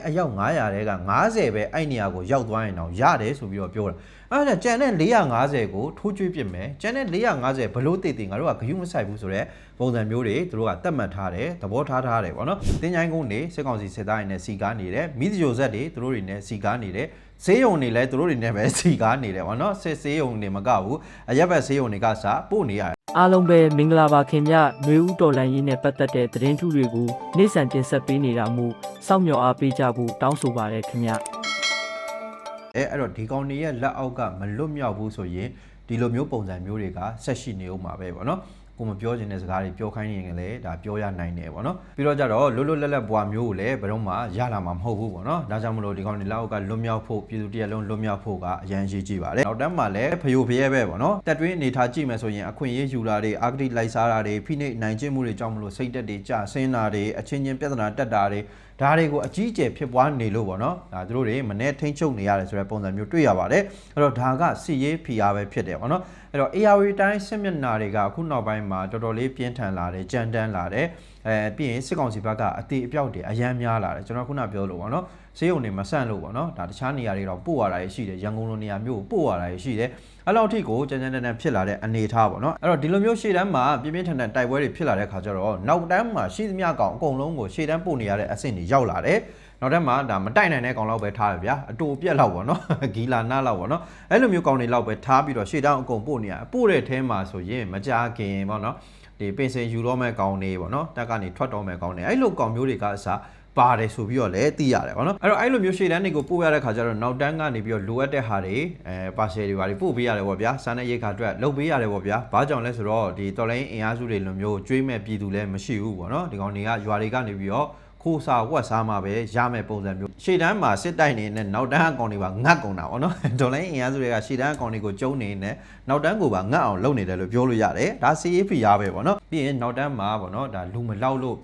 အယောက်900တဲ့က90ပဲအဲ့နေရာကိုရောက်သွားရင်တော့ရတယ်ဆိုပြီးတော့ပြောတာအဲ့ဒါကျန်တဲ့450ကိုထိုးကျွေးပြစ်မယ်ကျန်တဲ့450ဘလို့တည်တည်ငါတို့ကဂယုမဆိုင်ဘူးဆိုတော့ပုံစံမျိုးတွေသူတို့ကတတ်မှတ်ထားတယ်သဘောထားတယ်ပေါ့နော်တင်းချိုင်းကုန်းနေစစ်ကောင်စီစစ်သားတွေနဲ့စီကားနေတယ်မိသကြိုဆက်တွေသူတို့တွေနဲ့စီကားနေတယ်ဈေးရုံတွေလည်းသူတို့တွေနဲ့ပဲစီကားနေတယ်ပေါ့နော်စစ်ဈေးရုံတွေမကဘူးအရက်ဘက်ဈေးရုံတွေကစပို့နေရတယ်အားလုံးပဲမင်္ဂလာပါခင်ဗျຫນွေဦးတော်လန်ရေးနဲ့ပတ်သက်တဲ့သတင်းထူးတွေကိုနေ့စဉ်တင်ဆက်ပေးနေတာမို့စောင့်မျှော်အားပေးကြဖို့တောင်းဆိုပါရခင်ဗျအဲ့တော့ဒီကောင်တွေရဲ့လက်အောက်ကမလွတ်မြောက်ဘူးဆိုရင်ဒီလိုမျိုးပုံစံမျိုးတွေကဆက်ရှိနေဦးမှာပဲပေါ့နော်ကိုမပြောချင်တဲ့စကားတွေပြောခိုင်းနေရင်လည်းဒါပြောရနိုင်တယ်ပေါ့နော်ပြီးတော့ကြတော့လွတ်လွတ်လပ်လပ်ဘွားမျိုးကိုလည်းဘယ်တော့မှရလာမှာမဟုတ်ဘူးပေါ့နော်ဒါကြောင့်မလို့ဒီကောင်တွေလက်အောက်ကလွတ်မြောက်ဖို့ပြည်သူတရက်လုံးလွတ်မြောက်ဖို့ကအရန်ရှိကြည့်ပါတယ်နောက်တန်းမှာလည်းဖယိုဖရဲပဲပေါ့နော်တက်တွင်းအနေထားကြည့်မယ်ဆိုရင်အခွင့်အရေးယူတာတွေအာဂတိလိုက်စားတာတွေဖိနှိပ်နိုင်ခြင်းမှုတွေကြောင့်မလို့စိတ်တက်တွေကြဆင်းတာတွေအချင်းချင်းပြဿနာတက်တာတွေဒါတွေကိုအကြီးအကျယ်ဖြစ်ပွားနေလို့ပေါ့နော်ဒါသူတို့တွေမနေ့ထိန်းချုပ်နေရတယ်ဆိုတဲ့ပုံစံမျိုးတွေ့ရပါတယ်အဲ့တော့ဒါကစီရေးဖီအားပဲဖြစ်တယ်ပေါ့နော်အဲ့တော့ AR တိုင်းစစ်မျက်နှာတွေကအခုနောက်ပိုင်းမှာတော်တော်လေးပြင်းထန်လာတယ်ကြမ်းတမ်းလာတယ်ပြီးရင်စစ်ကောင်စီဘက်ကအတေအပြောက်တွေအယမ်းများလာတယ်ကျွန်တော်ခုနပြောလို့ပေါ့နော်ဈေးရုံတွေမဆန့်လို့ပေါ့နော်ဒါတခြားနေရာတွေတော့ပို့ရတာရှိတယ်ရန်ကုန်လိုနေရာမျိုးကိုပို့ရတာရှိတယ်အဲ့လောက်ထိကိုကြမ်းကြမ်းတမ်းဖြစ်လာတဲ့အနေအထားပေါ့နော်အဲ့တော့ဒီလိုမျိုးရှေ့တန်းမှာပြင်းပြင်းထန်ထန်တိုက်ပွဲတွေဖြစ်လာတဲ့ခါကျတော့နောက်တန်းမှာရှိသမျှကောင်အကုန်လုံးကိုရှေ့တန်းပို့နေရတဲ့အဆင့်တွေရောက်လာတယ်နောက်ထပ်မှာဒါမတိုက်နိုင်တဲ့ကောင်လောက်ပဲထားရဗျာအတူပြက်လောက်ပေါ့နော်ဂီလာနာလောက်ပေါ့နော်အဲ့လိုမျိုးကောင်တွေလောက်ပဲထားပြီးတော့ရှေ့တန်းအကုန်ပို့နေရပို့တဲ့အထဲမှာဆိုရင်မကြခင်ပေါ့နော်ဒီပင်စင်ယူတော့မဲ့ကောင်တွေပေါ့နော်တက်ကနေထွက်တော့မဲ့ကောင်တွေအဲ့လိုကောင်မျိုးတွေကအစားပါတယ်ဆိုပြီးတော့လည်းသိရတယ်ပေါ့နော်အဲ့လိုမျိုးရှေ့တန်းတွေကိုပို့ရတဲ့ခါကျတော့နောက်တန်းကနေပြီးတော့လိုအပ်တဲ့ဟာတွေပါဆယ်တွေပါပို့ပေးရတယ်ပေါ့ဗျာစားနဲ့ရိတ်ခါအတွက်လုပ်ပေးရတယ်ပေါ့ဗျာဘာကြောင့်လဲဆိုတော့ဒီတော်လိုင်းအင်အားစုတွေလိုမျိုးကျွေးမဲ့ပြည်သူလည်းမရှိဘူးပေါ့နော်ဒီကောင်တွေကရွာတွေကနေပြီးတော့ခိုးစားဝက်စားမှာပဲရမယ်ပုံစံမျိုးရှေ့တန်းမှာစစ်တိုက်နေတဲ့နောက်တန်းအကောင်တွေပါငတ်ကုန်တာပေါ့နော်ဒေါ်လိုင်းအင်အားစုတွေကရှေ့တန်းအကောင်တွေကိုကျုံနေနေနောက်တန်းကိုပါငတ်အောင်လုပ်နေတယ်လို့ပြောလို့ရတယ်ဒါ CAF ရပဲပေါ့နော်ပြီးရင်နောက်တန်းမှာပေါ့နော်ဒါလူမလောက်လို့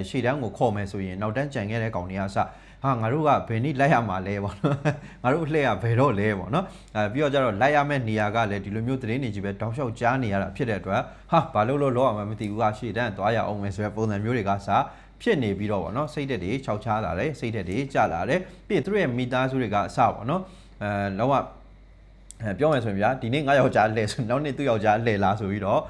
ရှေ့တန်းကိုခေါ်မယ်ဆိုရင်နောက်တန်းကြံခဲ့တဲ့ကောင်တွေကစဟာငါတို့ကဘယ်နည်းလိုက်ရမှာလဲပေါ့နော်ငါတို့လှည့်ရဘယ်တော့လဲပေါ့နော်ပြီးတော့ကျတော့လိုက်ရမယ့်နေရာကလည်းဒီလိုမျိုးသတင်းတွေကြီးပဲတောက်လျှောက်ကြားနေရတာဖြစ်တဲ့အတွက်ဟာဘာလို့လောက်အောင်မသိဘူးကရှေ့တန်းသွားရအောင်မယ်ဆိုတဲ့ပုံစံမျိုးတွေကစဖြစ်နေပြီးတော့ဗောနော်စိတ်သက်တွေခြောက်ချားလာတယ်စိတ်သက်တွေကျလာတယ်ပြီးရင်သူတို့ရဲ့မိသားစုတွေကအစဗောနော်လောကပြောမယ်ဆိုရင်ဗျာဒီနေ့ငါယောက်ျားလှဲဆိုနောက်နေ့သူ့ယောက်ျားလှဲလားဆိုပြီးတော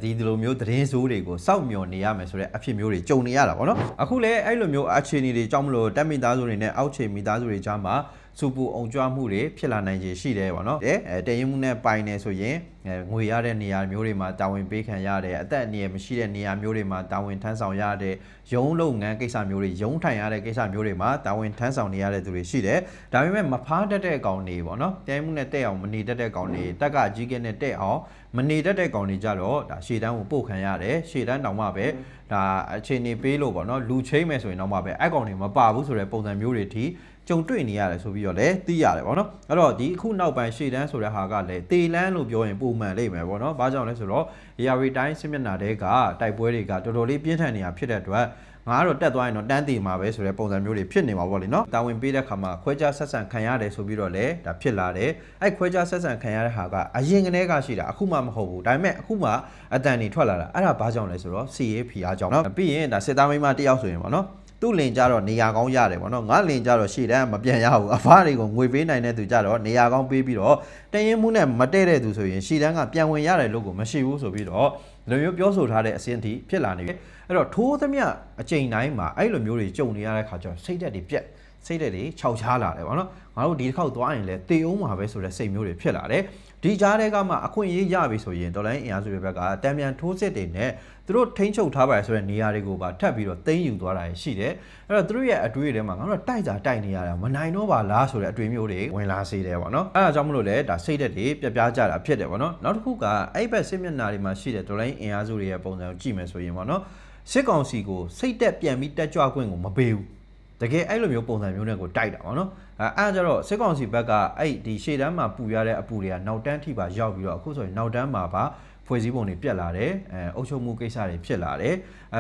့ဒီလိုမျိုးသတင်းဆိုးတွေကိုစောက်မျှော်နေရမယ်ဆိုတဲ့အဖြစ်မျိုးတွေကြုံနေရတာဗောနော်အခုလည်းအဲ့လိုမျိုးအခြေအနေတွေကြောင့်မလို့တက်မိသားစုတွေနဲ့အောက်ခြေမိသားစုတွေကြားမှာစူပူအောင်ကြွားမှုတွေဖြစ်လာနိုင်ခြေရှိတယ်ဗောနော်တရင်မှုနဲ့ပိုင်နေဆိုရင်ငွေရတဲ့နေရာမျိုးတွေမှာတာဝန်ပေးခံရတယ်အသက်အန္တရာယ်မရှိတဲ့နေရာမျိုးတွေမှာတာဝန်ထမ်းဆောင်ရတဲ့ရုံးလုပ်ငန်းကိစ္စမျိုးတွေရုံးထိုင်ရတဲ့ကိစ္စမျိုးတွေမှာတာဝန်ထမ်းဆောင်နေရတဲ့သူတွေရှိတယ်ဒါပေမဲ့မဖားတတ်တဲ့ကောင်တွေဗောနော်တရင်မှုနဲ့တဲ့အောင်မနေတတ်တဲ့ကောင်တွေတက်ကကြီးကဲနဲ့တဲ့အောင်မနေတတ်တဲ့ကောင်တွေကြတော့ဒါရှေ့တန်းကိုပို့ခံရတယ်ရှေ့တန်းတောင်မှပဲဒါအခြေအနေပေးလို့ဗောနော်လူချင်းမယ်ဆိုရင်တော့မှပဲအဲ့ကောင်တွေမပါဘူးဆိုတဲ့ပုံစံမျိုးတွေထိကြုံတွေ့နေရတယ်ဆိုပြီးတော့လည်းသိရတယ်ဗောနော်အဲ့တော့ဒီအခုနောက်ပိုင်းရှေ့တန်းဆိုတဲ့ဟာကလည်းတေလန်းလို့ပြောရင်ပုံမှန်လိမ့်မယ်ဗောနော်ဘာကြောင့်လဲဆိုတော့ AR တိုင်းစစ်မျက်နှာတွေကတိုက်ပွဲတွေကတော်တော်လေးပြင်းထန်နေတာဖြစ်တဲ့အတွက်ငါကတော့တက်သွားရင်တော့တန်းတည်မှာပဲဆိုတဲ့ပုံစံမျိုးတွေဖြစ်နေမှာပေါ့လေနော်တာဝန်ပေးတဲ့ခါမှာခွဲခြားဆက်ဆံခံရတယ်ဆိုပြီးတော့လည်းဒါဖြစ်လာတယ်အဲ့ခွဲခြားဆက်ဆံခံရတဲ့ဟာကအရင်ကတည်းကရှိတာအခုမှမဟုတ်ဘူးဒါပေမဲ့အခုမှအတန်တွေထွက်လာတာအဲ့ဒါဘာကြောင့်လဲဆိုတော့ CAF အားကြောင့်နော်ပြီးရင်ဒါစစ်သားမိန်းမတယောက်ဆိုရင်ပေါ့နော်သူ့လင်ကြတော့နေရာကောင်းရတယ်ပေါ့နော်ငါလင်ကြတော့ရှေ့တန်းမပြန်ရဘူးအဖားတွေကိုငွေပေးနိုင်တဲ့သူကြတော့နေရာကောင်းပေးပြီးတော့တရင်မှုနဲ့မတည့်တဲ့သူဆိုရင်ရှေ့တန်းကပြန်ဝင်ရတယ်လို့ကိုမရှိဘူးဆိုပြီးတော့ဒီလိုမျိုးပြောဆိုထားတဲ့အစင်းအထိဖြစ်လာနေပြီအဲ့တော့ထိုးသမျှအချိန်တိုင်းမှာအဲ့လိုမျိုးတွေကြုံနေရတဲ့ခါကျတော့စိတ်ဓာတ်တွေပြက်စိတ်ဓာတ်တွေခြောက်ခြားလာတယ်ပေါ့နော်ငါတို့ဒီတစ်ခေါက်သွားရင်လည်းတေအောင်မှာပဲဆိုတဲ့စိတ်မျိုးတွေဖြစ်လာတယ်ဒီကြားထဲကမှအခွင့်အရေးရပြီဆိုရင်ဒေါ်လာအင်အားစုတွေဘက်ကတံပြန်ထိုးစစ်တွေနဲ့သူတို့ထိန်းချုပ်ထားပါရဆိုတဲ့နေရာတွေကိုပါထပ်ပြီးတော့သိမ်းယူသွားတာရှိတယ်အဲ့တော့သူတို့ရဲ့အတွေ့အထဲမှာငါတို့တိုက်နေရတာမနိုင်တော့ပါလားဆိုတဲ့အတွေ့မျိုးတွေဝင်လာစေတယ်ပေါ့နော်အဲ့ဒါကြောင့်မလို့လဲဒါစိတ်ဓာတ်တွေပြပြကြတာဖြစ်တယ်ပေါ့နော်နောက်တစ်ခုကအဲ့ဘက်စစ်မျက်နှာတွေမှာရှိတဲ့ဒေါ်လာအင်အားစုတွေရဲ့ပုံစံကိုကြည့်မယ်ဆိုရင်ပေါ့နော်စစ်ကောင်စီကိုစိတ်တက်ပြန်ပြီးတက်ကြွခွင့်ကိုမပေးဘူးတကယ်အဲ့လိုမျိုးပုံစံမျိုးနဲ့ကိုတိုက်တာပေါ့နော်အဲ့ကြတော့စစ်ကောင်စီဘက်ကအဲ့ဒီရှေ့တန်းမှာပူရတဲ့အပူတွေကနောက်တန်းထိပါရောက်ပြီးတော့အခုဆိုရင်နောက်တန်းမှာပါဖွဲ့စည်းပုံတွေပြက်လာတယ်အုပ်ချုပ်မှုကိစ္စတွေဖြစ်လာတယ်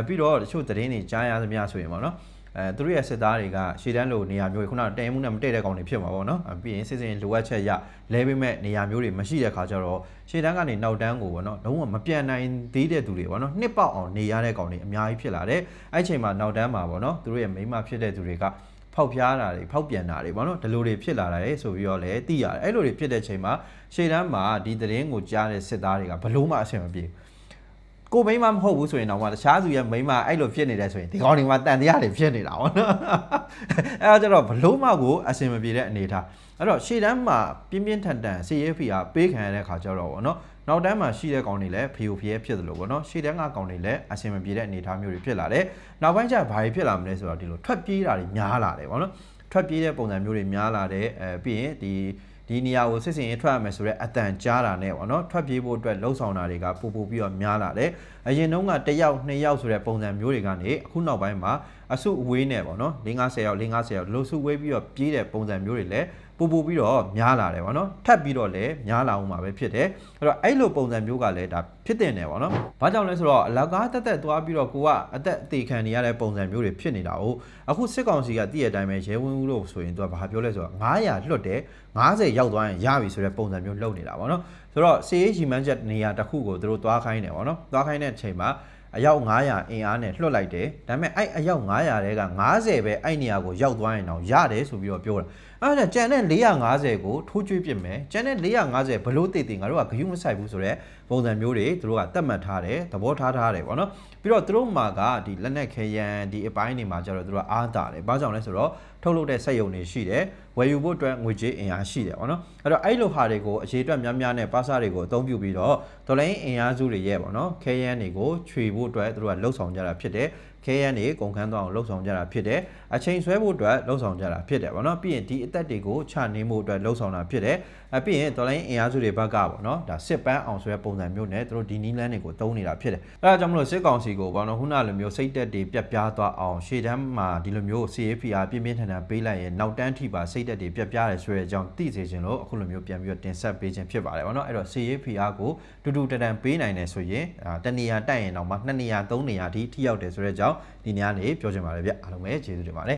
ပြီးတော့တချို့သတင်းတွေကြားရသမျှဆိုရင်ပေါ့နော်သူတို့ရဲ့စစ်သားတွေကရှေ့တန်းလိုနေရာမျိုးတွေခုနတရင်မှုနဲ့မတည့်တဲ့ကောင်တွေဖြစ်မှာပေါ့နော်ပြီးရင်စစ်စင်လိုအပ်ချက်ရလဲပေးမဲ့နေရာမျိုးတွေမရှိတဲ့ခါကျတော့ရှေ့တန်းကနေနောက်တန်းကိုပေါ့နော်လုံးဝမပြန်နိုင်သေးတဲ့သူတွေပေါ့နော်နှစ်ပေါက်အောင်နေရတဲ့ကောင်တွေအများကြီးဖြစ်လာတယ်အဲ့ချိန်မှာနောက်တန်းမှာပေါ့နော်သူတို့ရဲ့မိန်းမဖြစ်တဲ့သူတွေကဖ ဖောက်ပြားတာတွေဖောက်ပြန်တာတွေပေါ့နော်ဒီလိုတွေဖြစ်လာတယ်ဆိုပြီးတော့လည်းသိရတယ်အဲ့လိုတွေဖြစ်တဲ့ချိန်မှာရှေ့တန်းမှာဒီသတင်းကိုကြားတဲ့စစ်သားတွေကဘလို့မှအဆင်မပြေကိုမိမမဟုတ်ဘူးဆိုရင်တော့တခြားသူရဲ့မိမအဲ့လိုဖြစ်နေတယ်ဆိုရင်ဒီကောင်တွေမှာတန်တရားတွေဖြစ်နေတာပေါ့နော်အဲ့ဒါကြတော့ဘလို့မှကိုအဆင်မပြေတဲ့အနေထားအဲ့တော့ရှေ့တန်းမှာပြင်းပြင်းထန်ထန် CFP ကပေးခံရတဲ့ခါကျတော့ပေါ့နော်နောက်တန်းမှာရှိတဲ့ကောင်တွေလည်းဖီယိုဖီရဲဖြစ်သလိုပေါ့နော်ရှေ့တန်းကကောင်တွေလည်းအဆင်မပြေတဲ့အနေထားမျိုးတွေဖြစ်လာတယ်နောက်ပိုင်းကျဘာတွေဖြစ်လာမလဲဆိုတော့ဒီလိုထွက်ပြေးတာတွေများလာတယ်ပေါ့နော်ထွက်ပြေးတဲ့ပုံစံမျိုးတွေများလာတယ်ပြီးရင်ဒီနေရာကိုစစ်စင်ရေးထွက်ရမယ်ဆိုတော့အတန်ကြားတာနဲ့ပေါ့နော်ထွက်ပြေးဖို့အတွက်လှုံ့ဆော်တာတွေကပို့ပြီးတော့များလာတယ်အရင်တုန်းက1ယောက်2ယောက်ဆိုတဲ့ပုံစံမျိုးတွေကနေအခုနောက်ပိုင်းမှာအစုအဝေးနဲ့ပေါ့နော်50ယောက်50ယောက်လို့စုဝေးပြီးတော့ပြေးတဲ့ပုံစံမျိုးတွေလည်းပို့ပြီးတော့များလာတယ်ပေါ့နော်ထပ်ပြီးတော့လည်းများလာအောင်မှာပဲဖြစ်တယ်အဲ့တော့အဲ့လိုပုံစံမျိုးကလည်းဒါဖြစ်တင်တယ်ပေါ့နော်ဘာကြောင့်လဲဆိုတော့အလကားတက်သွားပြီးတော့ကိုကအသက်အသေးခံနေရတဲ့ပုံစံမျိုးတွေဖြစ်နေတာ哦အခုစစ်ကောင်စီကတည့်ရတိုင်းပဲရဲဝင်းဦးလို့ဆိုရင်သူကဘာပြောလဲဆိုတော့900လွတ်တယ်90ရောက်သွားရင်ရပြီဆိုတဲ့ပုံစံမျိုးလုပ်နေတာပေါ့နော်ဆိုတော့စီအေးရီမန်းချက်နေရာတစ်ခုကိုသူတို့သွားခိုင်းတယ်ပေါ့နော်သွားခိုင်းတဲ့အချိန်မှာအယောက်900အင်အားနဲ့လွှတ်လိုက်တယ်ဒါပေမဲ့အဲ့အယောက်900တဲက90ပဲအဲ့နေရာကိုရောက်သွားရင်တော့ရတယ်ဆိုပြီးတော့ပြောတာအဲ့ဒါကျန်တဲ့450ကိုထိုးကျွေးပြစ်မယ်ကျန်တဲ့450ဘလို့တည်တည်ငါတို့ကဂယုမဆိုင်ဘူးဆိုတော့ပုံစံမျိုးတွေသူတို့ကတတ်မှတ်ထားတယ်သဘောထားတယ်ပေါ့နော်ပြီးတော့သူတို့မှာကဒီလက်နက်ခဲယံဒီအပိုင်းတွေမှာကျတော့သူတို့ကအားတာတယ်ဘာကြောင့်လဲဆိုတော့ထုတ်လုပ်တဲ့စက်ရုံတွေရှိတယ်ဝယ်ယူဖို့အတွက်ငွေကြေးအင်အားရှိတယ်ပေါ့နော်အဲ့တော့အဲ့လိုဟာတွေကိုအခြေအတွက်များများနဲ့ပါစာတွေကိုအသုံးပြုပြီးတော့ဒေါ်လာအင်အားစုတွေရဲ့ပေါ့နော်ခဲယံတွေကိုခြွေဖို့အတွက်သူတို့ကလှုပ်ဆောင်ကြတာဖြစ်တယ်ခဲယံတွေကုန်ခန်းသွားအောင်လှုပ်ဆောင်ကြတာဖြစ်တယ်အချိန်ဆွဲဖို့အတွက်လှုပ်ဆောင်ကြတာဖြစ်တယ်ပေါ့နော်ပြီးရင်ဒီအသက်တွေကိုချနေမှုအတွက်လှုပ်ဆောင်တာဖြစ်တယ်ပြီးရင်ဒေါ်လာအင်အားစုတွေဘက်ကပေါ့နော်ဒါစစ်ပန်းအောင်ဆိုတဲ့ပုံစံမျိုးနဲ့သူတို့ဒီနီးလန်းတွေကိုသုံးနေတာဖြစ်တယ်အဲဒါကြောင့်မလို့စစ်ကောင်စီကိုပေါ့နော်ခုနလိုမျိုးစိတ်တက်တွေပြတ်ပြားသွားအောင်ရှေ့တန်းမှာဒီလိုမျိုး CFPR ပြင်းပြင်းထန်ထန်ပေးလိုက်ရင်နောက်တန်းထိပါစိတ်တက်တွေပြတ်ပြားတယ်ဆိုတဲ့အကြောင်းသိစေချင်လို့အခုလိုမျိုးပြန်ပြီးတော့တင်ဆက်ပေးခြင်းဖြစ်ပါတယ်ပေါ့နော်အဲ့တော့ CFPR ကိုတူတူတန်တန်ပေးနိုင်တယ်ဆိုရင်တနေရာတိုက်ရင်တော့မှ2နေရာ3နေရာထိထိရောက်တယ်ဆိုတဲ့အကြောင်းဒီနေရာနေပြောချင်ပါတယ်ဗျအားလုံးပဲကျေးဇူးတင်ပါတယ်